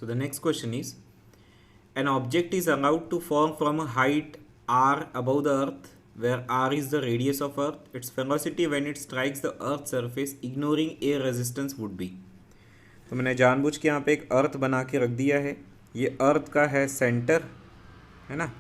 So the next question is, an object is allowed to fall from a height r above the earth, where r is the radius of earth. Its velocity when it strikes the earth's surface, ignoring air resistance, would be. तो मैंने जानबूझ के यहाँ पे एक अर्थ बना के रख दिया है. ये अर्थ का है सेंटर, है ना.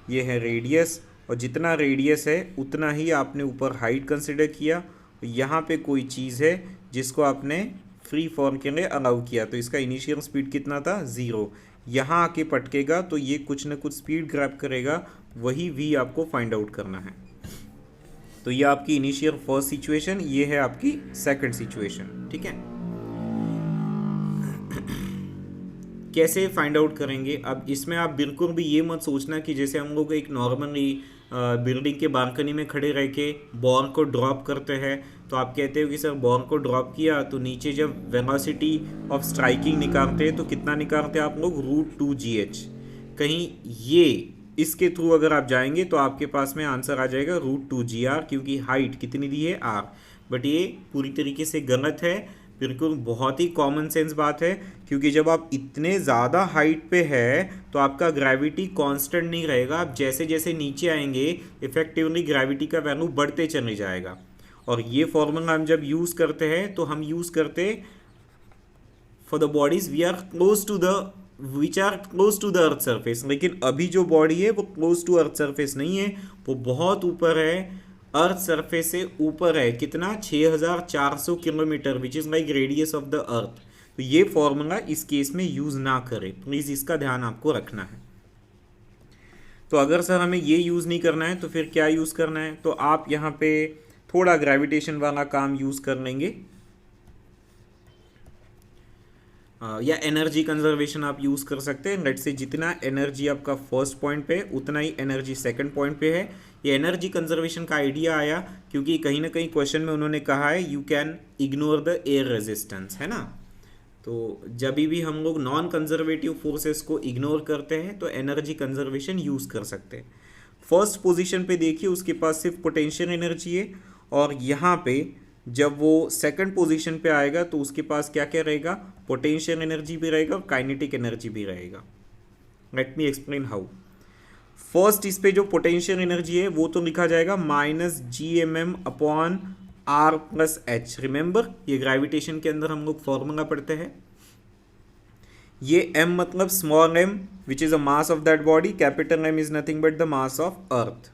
ये है रेडियस, और जितना रेडियस है उतना ही आपने ऊपर हाइट कंसिडर किया. यहाँ पे कोई चीज़ है जिसको आपने फ्री फॉर्म के लिए अलाउ किया, तो इसका इनिशियल स्पीड कितना था, 0. यहाँ आके पटकेगा तो ये कुछ ना कुछ स्पीड ग्रैब करेगा, वही v आपको फाइंड आउट करना है. तो ये आपकी इनिशियल फर्स्ट सिचुएशन, ये है आपकी सेकंड सिचुएशन. ठीक है. कैसे फाइंड आउट करेंगे? अब इसमें आप बिल्कुल भी ये मत सोचना कि जैसे हम लोग एक नॉर्मली बिल्डिंग के बालकनी में खड़े रह के बॉल को ड्रॉप करते हैं, तो आप कहते हो कि सर बॉल को ड्रॉप किया तो नीचे जब वेलोसिटी ऑफ स्ट्राइकिंग निकालते हैं तो कितना निकालते हैं आप लोग, √2gh. कहीं ये इसके थ्रू अगर आप जाएंगे तो आपके पास में आंसर आ जाएगा √2gr, क्योंकि हाइट कितनी दी है, r. बट ये पूरी तरीके से गलत है, बिल्कुल बहुत ही कॉमन सेंस बात है, क्योंकि जब आप इतने ज़्यादा हाइट पे है तो आपका ग्रेविटी कांस्टेंट नहीं रहेगा. आप जैसे जैसे नीचे आएंगे इफेक्टिवली ग्रेविटी का वैल्यू बढ़ते चले जाएगा. और ये फॉर्मूला हम जब यूज़ करते हैं तो हम यूज़ करते for the bodies we are close to the which are close to the earth surface. लेकिन अभी जो बॉडी है वो क्लोज टू अर्थ सरफेस नहीं है, वो बहुत ऊपर है, अर्थ सरफेस से ऊपर है. कितना, 6400 kilometre, which is like radius of the earth. तो ये फॉर्मूला इस केस में यूज़ ना करें प्लीज़, इसका ध्यान आपको रखना है. तो अगर सर हमें ये यूज़ नहीं करना है तो फिर क्या यूज़ करना है, तो आप यहाँ पे थोड़ा ग्रेविटेशन वाला काम यूज़ कर लेंगे, या एनर्जी कंजर्वेशन आप यूज़ कर सकते हैं. लेट्स से जितना एनर्जी आपका फर्स्ट पॉइंट पे उतना ही एनर्जी सेकंड पॉइंट पे है. ये एनर्जी कंजर्वेशन का आइडिया आया क्योंकि कहीं ना कहीं क्वेश्चन में उन्होंने कहा है you can ignore the air resistance, है ना. तो जब भी हम लोग नॉन कंजर्वेटिव फोर्सेस को इग्नोर करते हैं तो एनर्जी कंजर्वेशन यूज़ कर सकते हैं. फर्स्ट पोजीशन पे देखिए उसके पास सिर्फ पोटेंशियल एनर्जी है, और यहाँ पे जब वो सेकंड पोजीशन पे आएगा तो उसके पास क्या क्या रहेगा, पोटेंशियल एनर्जी भी रहेगा और काइनेटिक एनर्जी भी रहेगा. Let me explain how. First इस पे जो पोटेंशियल एनर्जी है वो तो लिखा जाएगा -gmm/r+h. रिमेंबर ये ग्रेविटेशन के अंदर हम लोग फॉर्मूला पढ़ते हैं. ये m मतलब small m which is a mass of that body, capital M is nothing but the mass of earth.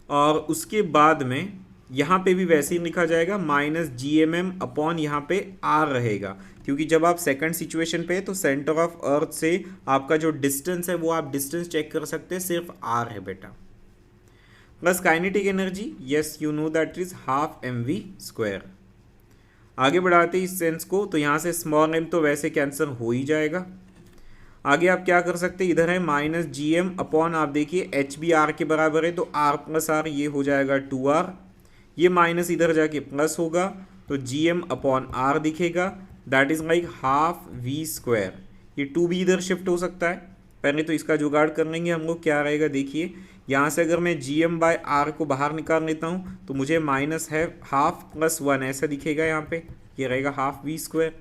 और उसके बाद में यहाँ पे भी वैसे ही लिखा जाएगा -gmm/ यहाँ पे r रहेगा, क्योंकि जब आप सेकंड सिचुएशन पे तो सेंटर ऑफ अर्थ से आपका जो डिस्टेंस है वो आप डिस्टेंस चेक कर सकते हैं, सिर्फ r है बेटा. Plus kinetic energy, yes you know that is ½ mv². आगे बढ़ाते हैं इस सेंस को, तो यहाँ से स्मॉल m तो वैसे कैंसिल हो ही जाएगा. आगे आप क्या कर सकते हैं, इधर है -gm/ आप देखिए h भी r के बराबर है तो r+r ये हो जाएगा 2r. ये माइनस इधर जाके प्लस होगा तो gm/r दिखेगा, दैट इज़ लाइक ½ v². ये 2 भी इधर शिफ्ट हो सकता है. पहले तो इसका जुगाड़ कर लेंगे हम लोग, क्या रहेगा देखिए. यहाँ से अगर मैं gm/r को बाहर निकाल लेता हूँ तो मुझे माइनस है ½ + 1 ऐसा दिखेगा यहाँ पे, ये रहेगा ½ v².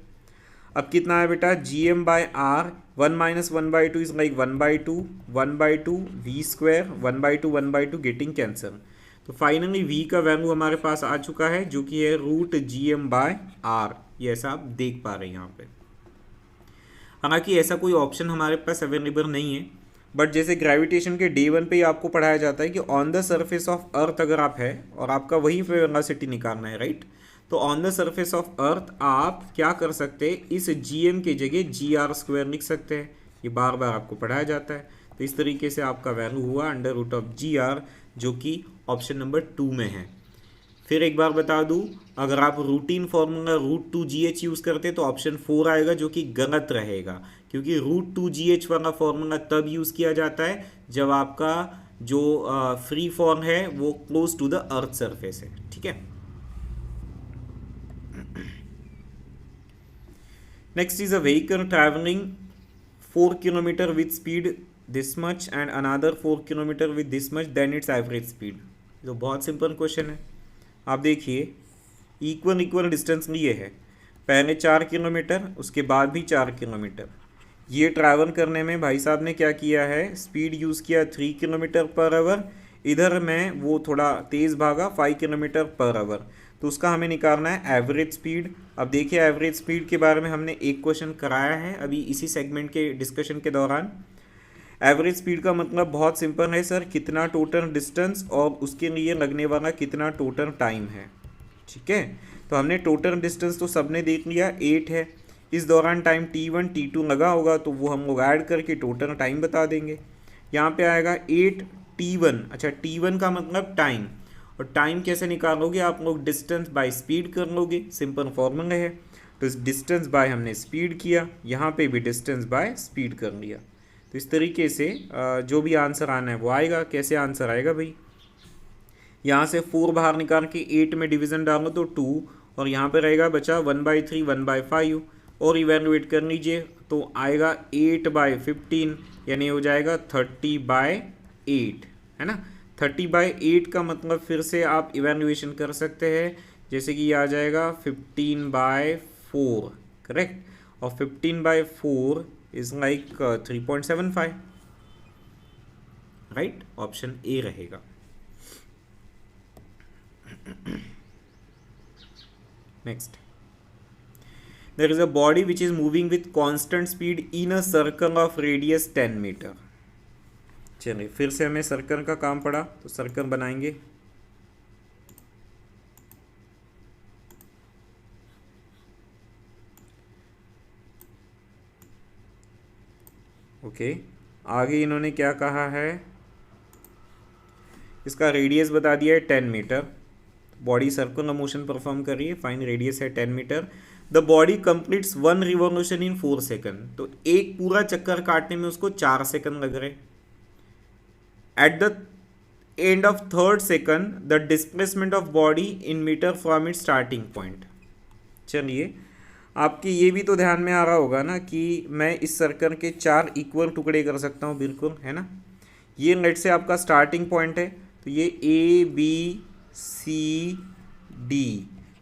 अब कितना है बेटा, gm/r 1 - 1/2 is like 1/2, 1/2 v², 1/2 1/2 getting cancel. तो फाइनली v का वैल्यू हमारे पास आ चुका है जो कि है √gm/r. ये ऐसा आप देख पा रहे हैं यहाँ पे. हालांकि ऐसा कोई ऑप्शन हमारे पास अवेलेबल नहीं है, बट जैसे ग्रेविटेशन के डे 1 पे ही आपको पढ़ाया जाता है कि on the surface of earth अगर आप है और आपका वही वेलोसिटी निकालना है, राइट, तो on the surface of earth आप क्या कर सकते हैं, इस gm के जगह gr² लिख सकते हैं. ये बार बार आपको पढ़ाया जाता है. तो इस तरीके से आपका वैल्यू हुआ √gr, जो कि ऑप्शन नंबर 2 में है. फिर एक बार बता दूं, अगर आप रूटीन फॉर्मूला √2gh यूज़ करते तो ऑप्शन 4 आएगा, जो कि गलत रहेगा, क्योंकि √2gh वाला फॉर्मूला तब यूज़ किया जाता है जब आपका जो फ्री फॉर्म है वो close to the earth surface है. ठीक है. Next is a vehicle travelling 4 kilometre with speed this much and another 4 kilometre with this much, then it's average speed. तो बहुत सिंपल क्वेश्चन है. आप देखिए इक्वल डिस्टेंस लिए है, पहले 4 किलोमीटर उसके बाद भी 4 किलोमीटर. ये ट्रैवल करने में भाई साहब ने क्या किया है, स्पीड यूज़ किया 3 किलोमीटर पर आवर, इधर में वो थोड़ा तेज़ भागा 5 किलोमीटर पर आवर, तो उसका हमें निकालना है एवरेज स्पीड। अब देखिए एवरेज स्पीड के बारे में हमने एक क्वेश्चन कराया है अभी इसी सेगमेंट के डिस्कशन के दौरान। एवरेज स्पीड का मतलब बहुत सिंपल है सर, कितना टोटल डिस्टेंस और उसके लिए लगने वाला कितना टोटल टाइम है। ठीक है, तो हमने टोटल डिस्टेंस तो सबने देख लिया 8 है, इस दौरान टाइम T1 T2 लगा होगा तो वो हम लोग ऐड करके टोटल टाइम बता देंगे। यहाँ पे आएगा 8T1। अच्छा, T1 का मतलब टाइम, और टाइम कैसे निकालोगे आप लोग, डिस्टेंस बाय स्पीड कर लोगे, सिंपल फॉर्मूला है। तो इस डिस्टेंस बाय हमने स्पीड किया, यहाँ पे भी डिस्टेंस बाय स्पीड कर लिया। तो इस तरीके से जो भी आंसर आना है वो आएगा। कैसे आंसर आएगा भाई, यहाँ से 4 बाहर निकाल के 8 में डिवीज़न डालो तो 2, और यहाँ पे रहेगा बचा 1/3 1/5, और इवेलुएट कर लीजिए तो आएगा 8/15, यानी हो जाएगा 30/8, है ना। 30/8 का मतलब फिर से आप इवेल्युएशन कर सकते हैं, जैसे कि ये आ जाएगा 15/4, करेक्ट, और 15/4 is like 3.75, right, option A रहेगा। Next, there is a body which is moving with constant speed in a circle of radius 10 metre. चलिए फिर से हमें सर्कल का काम पड़ा, तो सर्कल बनाएंगे। ओके, आगे इन्होंने क्या कहा है, इसका रेडियस बता दिया है 10 metre. Body circular motion perform कर रही है, फाइन रेडियस है 10 metre. The body completes 1 revolution in 4 second, तो एक पूरा चक्कर काटने में उसको 4 सेकंड लग रहे। At the end of 3rd second the displacement of body in metre from it starting point. चलिए, आपके ये भी तो ध्यान में आ रहा होगा ना कि मैं इस सर्कल के 4 इक्वल टुकड़े कर सकता हूँ, बिल्कुल, है ना। ये लेट से आपका स्टार्टिंग पॉइंट है, तो ये ABCD,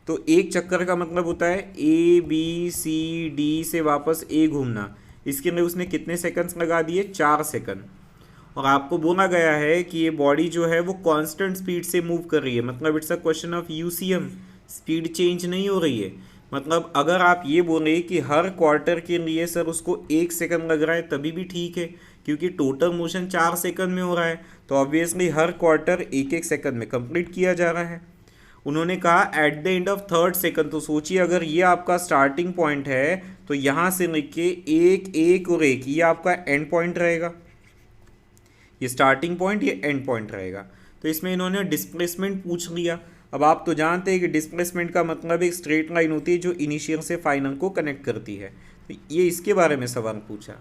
तो एक चक्कर का मतलब होता है ABCD से वापस A घूमना। इसके लिए उसने कितने सेकंड्स लगा दिए, 4 सेकंड। और आपको बोला गया है कि ये बॉडी जो है वो कांस्टेंट स्पीड से मूव कर रही है, मतलब it's a question of UCM, speed change नहीं हो रही है। मतलब अगर आप ये बोले कि हर क्वार्टर के लिए सर उसको 1 सेकंड लग रहा है, तभी भी ठीक है, क्योंकि टोटल मोशन 4 सेकंड में हो रहा है, तो ऑब्वियसली हर क्वार्टर 1-1 सेकंड में कंप्लीट किया जा रहा है। उन्होंने कहा eight the end of 3rd second, तो सोचिए अगर ये आपका स्टार्टिंग पॉइंट है तो यहाँ से लेके 1 1 और 1 ये आपका एंड पॉइंट रहेगा, ये स्टार्टिंग पॉइंट, ये एंड पॉइंट रहेगा। तो इसमें इन्होंने डिस्प्लेसमेंट पूछ लिया। अब आप तो जानते हैं कि डिस्प्लेसमेंट का मतलब एक स्ट्रेट लाइन होती है जो इनिशियल से फाइनल को कनेक्ट करती है, तो ये इसके बारे में सवाल पूछा।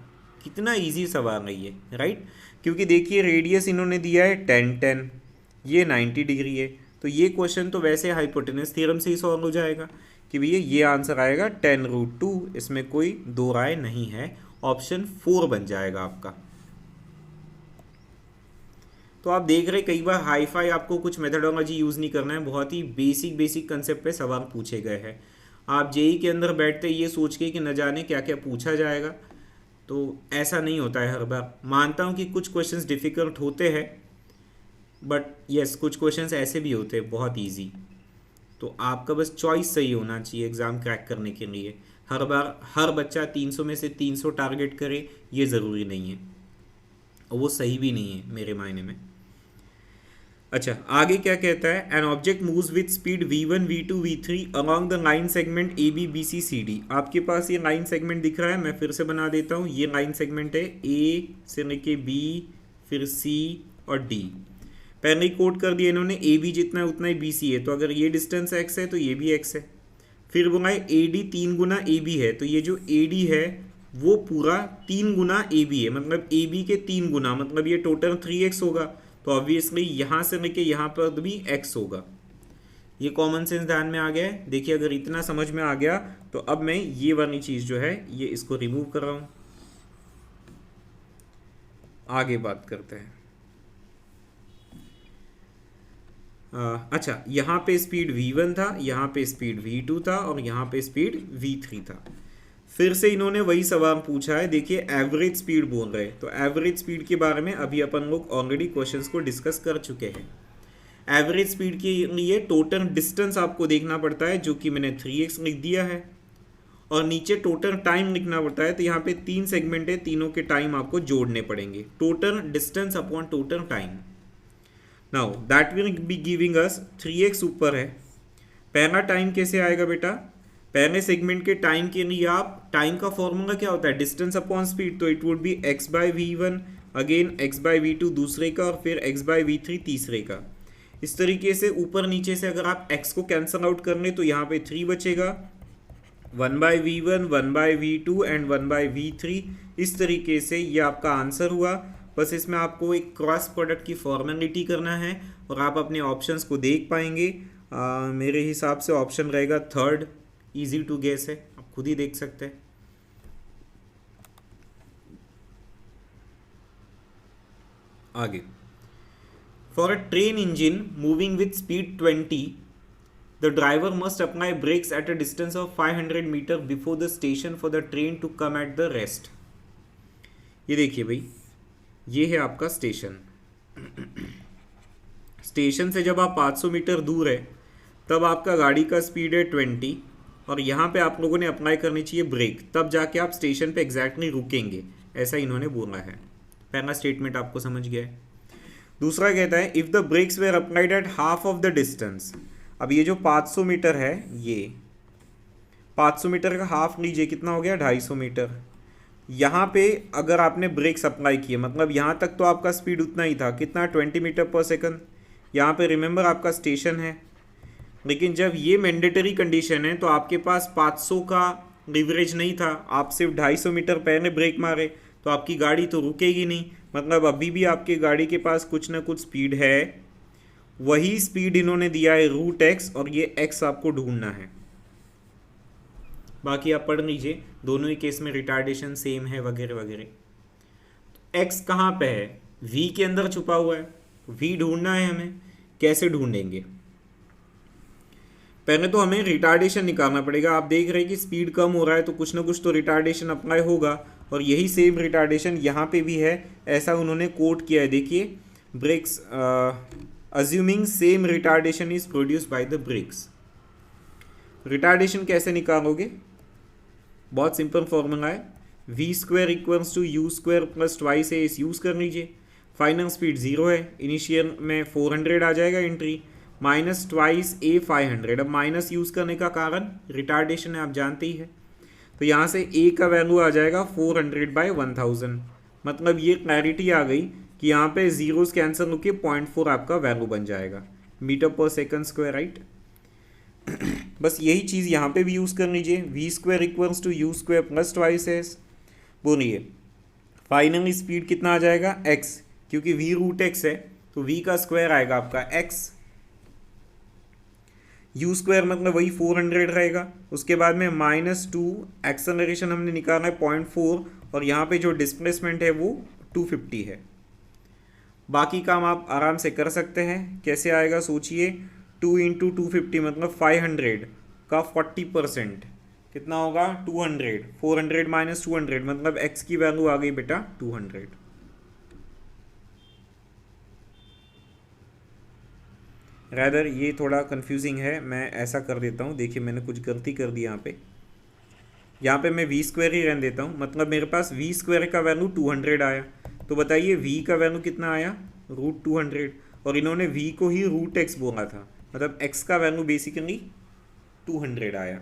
कितना इजी सवाल है ये, राइट, क्योंकि देखिए रेडियस इन्होंने दिया है 10-10, ये 90 डिग्री है, तो ये क्वेश्चन तो वैसे हाइपोटेनस थ्योरम से ही सॉल्व हो जाएगा कि भैया ये आंसर आएगा 10√2, इसमें कोई दो राय नहीं है, ऑप्शन 4 बन जाएगा आपका। तो आप देख रहे कई बार हाई फाई आपको कुछ मेथडोलॉजी यूज़ नहीं करना है, बहुत ही बेसिक कंसेप्ट पे सवाल पूछे गए हैं। आप जेई के अंदर बैठते ये सोच के कि न जाने क्या क्या पूछा जाएगा, तो ऐसा नहीं होता है हर बार। मानता हूँ कि कुछ क्वेश्चंस डिफ़िकल्ट होते हैं, बट यस कुछ क्वेश्चंस ऐसे भी होते हैं बहुत ईजी। तो आपका बस चॉइस सही होना चाहिए एग्ज़ाम क्रैक करने के लिए। हर बार हर बच्चा 300 में से 300 टारगेट करे ये ज़रूरी नहीं है, और वो सही भी नहीं है मेरे मायने में। अच्छा, आगे क्या कहता है, an object moves with speed v1 v2 v3 along the line segment AB BC CD। आपके पास ये लाइन सेगमेंट दिख रहा है, मैं फिर से बना देता हूँ। ये लाइन सेगमेंट है A से लेके B, फिर C और D। पहले ही कोड कर दिया इन्होंने, AB जितना है उतना ही BC है, तो अगर ये डिस्टेंस x है तो ये भी x है। फिर बोला है AD 3 गुना AB है, तो ये जो AD है वो पूरा 3 गुना AB है, मतलब AB के 3 गुना, मतलब ये टोटल 3x होगा। तो ऑब्वियसली यहाँ से लेके यहाँ पर भी x होगा। ये कॉमन सेंस ध्यान में आ गया है। देखिए अगर इतना समझ में आ गया तो अब मैं ये वाली चीज़ जो है ये इसको रिमूव कर रहा हूँ। आगे बात करते हैं। अच्छा, यहाँ पे स्पीड v1 था, यहाँ पे स्पीड v2 था और यहाँ पे स्पीड v3 था। फिर से इन्होंने वही सवाल पूछा है, देखिए एवरेज स्पीड बोल रहे हैं, तो एवरेज स्पीड के बारे में अभी अपन लोग ऑलरेडी क्वेश्चंस को डिस्कस कर चुके हैं। एवरेज स्पीड के लिए टोटल डिस्टेंस आपको देखना पड़ता है, जो कि मैंने 3x लिख दिया है, और नीचे टोटल टाइम लिखना पड़ता है। तो यहाँ पे 3 सेगमेंट है, तीनों के टाइम आपको जोड़ने पड़ेंगे, total distance upon total time. Now that will be giving us 3x ऊपर है। पहला टाइम कैसे आएगा बेटा, पहले सेगमेंट के टाइम के लिए आप टाइम का फॉर्मूला क्या होता है, डिस्टेंस अपॉन स्पीड, तो it would be x by v1, again x by v2 दूसरे का, और फिर x बाई v3 तीसरे का। इस तरीके से ऊपर नीचे से अगर आप x को कैंसल आउट कर लें तो यहाँ पे 3 बचेगा, 1 by v1, 1 by v2 and 1 by v3। इस तरीके से ये आपका आंसर हुआ। बस इसमें आपको एक क्रॉस प्रोडक्ट की फॉर्मेलिटी करना है और आप अपने ऑप्शंस को देख पाएंगे। मेरे हिसाब से ऑप्शन रहेगा थर्ड, इजी टू गेस है, आप खुद ही देख सकते हैं। आगे, for a train engine moving with speed 20, the driver must apply brakes at a distance of 500 metre before the station for the train to come at the rest। ये देखिए भाई, ये है आपका स्टेशन। स्टेशन से जब आप 500 मीटर दूर है तब आपका गाड़ी का स्पीड है 20, और यहाँ पे आप लोगों ने अप्लाई करनी चाहिए ब्रेक, तब जाके आप स्टेशन पे एग्जैक्टली रुकेंगे, ऐसा इन्होंने बोला है। पहला स्टेटमेंट आपको समझ गया है। दूसरा कहता है if the brakes were applied at half of the distance. अब ये जो 500 मीटर है, ये 500 मीटर का हाफ लीजिए, कितना हो गया, 250 मीटर। यहाँ पे अगर आपने ब्रेक्स अप्लाई किए, मतलब यहाँ तक तो आपका स्पीड उतना ही था, कितना, 20 मीटर पर सेकंड। यहाँ पे रिमेंबर आपका स्टेशन है, लेकिन जब ये मैंडेटरी कंडीशन है तो आपके पास 500 का लीवरेज नहीं था, आप सिर्फ 250 मीटर पहले ब्रेक मारे तो आपकी गाड़ी तो रुकेगी नहीं, मतलब अभी भी आपकी गाड़ी के पास कुछ ना कुछ स्पीड है। वही स्पीड इन्होंने दिया है रूट एक्स, और ये एक्स आपको ढूंढना है। बाकी आप पढ़ लीजिए, दोनों ही केस में रिटार्डेशन सेम है वगैरह वगैरह। एक्स कहाँ पे है, वी के अंदर छुपा हुआ है, वी ढूंढना है हमें। कैसे ढूंढेंगे, पहले तो हमें रिटार्डेशन निकालना पड़ेगा। आप देख रहे हैं कि स्पीड कम हो रहा है तो कुछ ना कुछ तो रिटार्डेशन अप्लाई होगा, और यही सेम रिटार्डेशन यहाँ पे भी है, ऐसा उन्होंने कोट किया है। देखिए, brakes assuming same retardation is produced by the brakes। Retardation कैसे निकालोगे, बहुत सिंपल फॉर्मूला है, v square equals to u square plus twice है, इस यूज़ कर लीजिए। फाइनल स्पीड 0 है, इनिशियल में 400 आ जाएगा एंट्री, माइनस ट्वाइस a 500। अब माइनस यूज़ करने का कारण रिटार्डेशन है, आप जानते ही है, तो यहाँ से a का वैल्यू आ जाएगा 400 बाई 1000। मतलब ये क्लैरिटी आ गई कि यहाँ पे जीरोस कैंसिल होकर 0.4 आपका वैल्यू बन जाएगा, मीटर पर सेकंड स्क्वायर, राइट। बस यही चीज़ यहाँ पे भी यूज़ कर लीजिए, v square equals to u square plus twice s. बोलिए फाइनली स्पीड कितना आ जाएगा, एक्स, क्योंकि वी रूट एक्स है तो वी का स्क्वायर आएगा आपका एक्स, यू स्क्वायर मतलब वही 400 रहेगा। उसके बाद में -2, एक्सेलरेशन हमने निकाला है 0.4, और यहाँ पे जो डिस्प्लेसमेंट है वो 250 है। बाकी काम आप आराम से कर सकते हैं। कैसे आएगा सोचिए, 2 इंटू 250 मतलब 500 का 40% कितना होगा, 200। 400 माइनस 200 मतलब x की वैल्यू आ गई बेटा 200। रैदर ये थोड़ा कंफ्यूजिंग है, मैं ऐसा कर देता हूँ। देखिए मैंने कुछ गलती कर दी यहाँ पे मैं वी स्क्वायर ही रहने देता हूँ, मतलब मेरे पास वी स्क्वायर का वैल्यू 200 आया। तो बताइए v का वैल्यू कितना आया, रूट 200, और इन्होंने v को ही रूट x बोला था, मतलब x का वैल्यू बेसिकली 200 आया।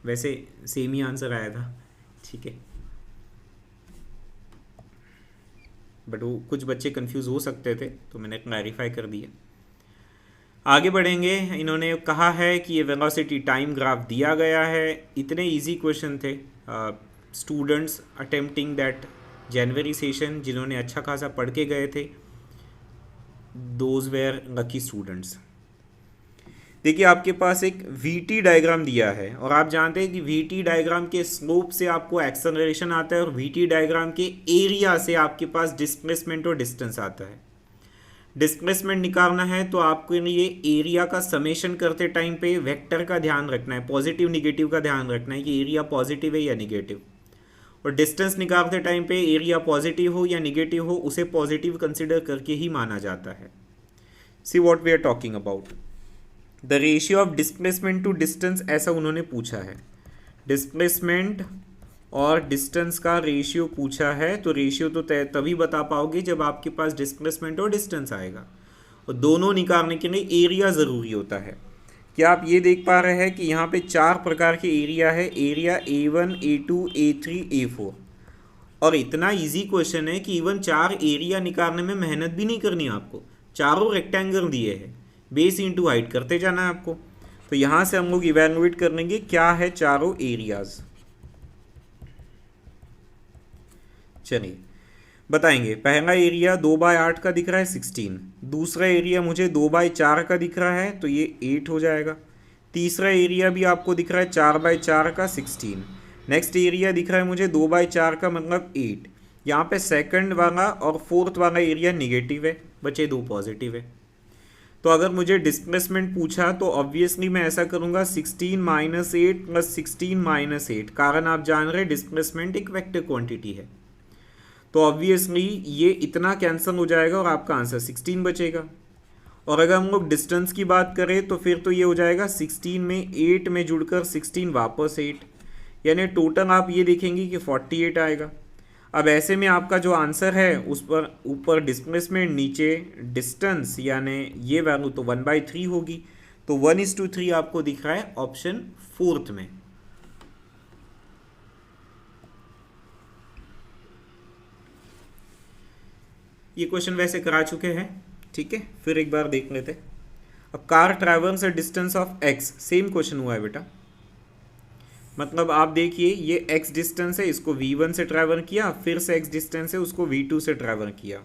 वैसे सेम ही आंसर आया था, ठीक है, बट वो कुछ बच्चे कंफ्यूज हो सकते थे तो मैंने क्लैरिफाई कर दिया। आगे बढ़ेंगे। इन्होंने कहा है कि ये वेलोसिटी टाइम ग्राफ दिया गया है। इतने इजी क्वेश्चन थे, students attempting that January session जिन्होंने अच्छा खासा पढ़ के गए थे, दोज वेयर लकी स्टूडेंट्स। देखिए आपके पास एक वीटी डायग्राम दिया है, और आप जानते हैं कि वीटी डायग्राम के स्लोप से आपको एक्सेलरेशन आता है, और वीटी डायग्राम के एरिया से आपके पास डिस्प्लेसमेंट और डिस्टेंस आता है। डिस्प्लेसमेंट निकालना है तो आपको ये एरिया का समेशन करते टाइम पे वेक्टर का ध्यान रखना है, पॉजिटिव निगेटिव का ध्यान रखना है कि एरिया पॉजिटिव है या निगेटिव। और डिस्टेंस निकालते टाइम पे एरिया पॉजिटिव हो या निगेटिव हो उसे पॉजिटिव कंसिडर करके ही माना जाता है। See what we are talking about the ratio of displacement to distance, ऐसा उन्होंने पूछा है। डिस्प्लेसमेंट और डिस्टेंस का रेशियो पूछा है, तो रेशियो तो तभी बता पाओगे जब आपके पास डिस्प्लेसमेंट और डिस्टेंस आएगा, और दोनों निकालने के लिए एरिया ज़रूरी होता है। क्या आप ये देख पा रहे हैं कि यहाँ पे 4 प्रकार के एरिया है, area A1, A2, A3, A4। और इतना इजी क्वेश्चन है कि इवन 4 एरिया निकालने में मेहनत भी नहीं करनी आपको, चारों रेक्टेंगल दिए हैं, बेस इंटू हाइट करते जाना है आपको। तो यहाँ से हम लोग इवेलुएट कर लेंगे क्या है चारों एरियाज। चलिए बताएंगे। पहला एरिया 2/8 का दिख रहा है 16, दूसरा एरिया मुझे 2/4 का दिख रहा है तो ये 8 हो जाएगा। तीसरा एरिया भी आपको दिख रहा है 4/4 का 16। नेक्स्ट एरिया दिख रहा है मुझे 2/4 का मतलब 8। यहाँ पे सेकंड वाला और फोर्थ वाला एरिया निगेटिव है, बचे 2 पॉजिटिव है। तो अगर मुझे डिस्प्लेसमेंट पूछा तो ऑब्वियसली मैं ऐसा करूँगा 16 - 8 + 16 - 8, कारण आप जान रहे डिस्प्लेसमेंट एक वेक्टर क्वांटिटी है, तो ऑब्वियसली ये इतना कैंसिल हो जाएगा और आपका आंसर 16 बचेगा। और अगर हम लोग डिस्टेंस की बात करें तो फिर तो ये हो जाएगा 16 में 8 में जुड़कर 16 वापस 8, यानी टोटल आप ये देखेंगे कि 48 आएगा। अब ऐसे में आपका जो आंसर है उस पर ऊपर डिस्प्लेसमेंट नीचे डिस्टेंस, यानी ये वैल्यू तो 1/3 होगी, तो 1:3 आपको दिख रहा है ऑप्शन 4 में। ये क्वेश्चन वैसे करा चुके हैं, ठीक है, फिर एक बार देख लेते। अब car travels a distance of x, same question हुआ है बेटा। मतलब आप देखिए ये x डिस्टेंस है, इसको v1 से ट्रैवल किया, फिर से x डिस्टेंस है उसको v2 से ट्रैवल किया,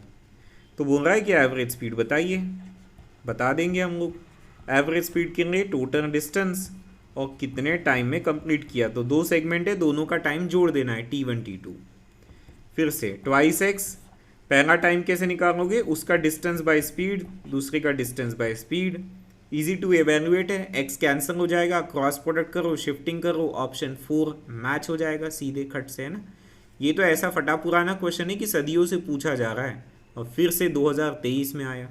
तो बोल रहा है कि एवरेज स्पीड बताइए। बता देंगे हम लोग एवरेज स्पीड के लिए टोटल डिस्टेंस और कितने टाइम में कंप्लीट किया, तो 2 सेगमेंट है, दोनों का टाइम जोड़ देना है t1 t2। फिर से ट्वाइस x, पहला टाइम कैसे निकालोगे, उसका डिस्टेंस बाय स्पीड, दूसरे का distance by speed, easy to evaluate है, x कैंसिल हो जाएगा, क्रॉस प्रोडक्ट करो, शिफ्टिंग करो, ऑप्शन 4 मैच हो जाएगा सीधे खट से, है ना। ये तो ऐसा फटा पुराना क्वेश्चन है कि सदियों से पूछा जा रहा है और फिर से 2023 में आया।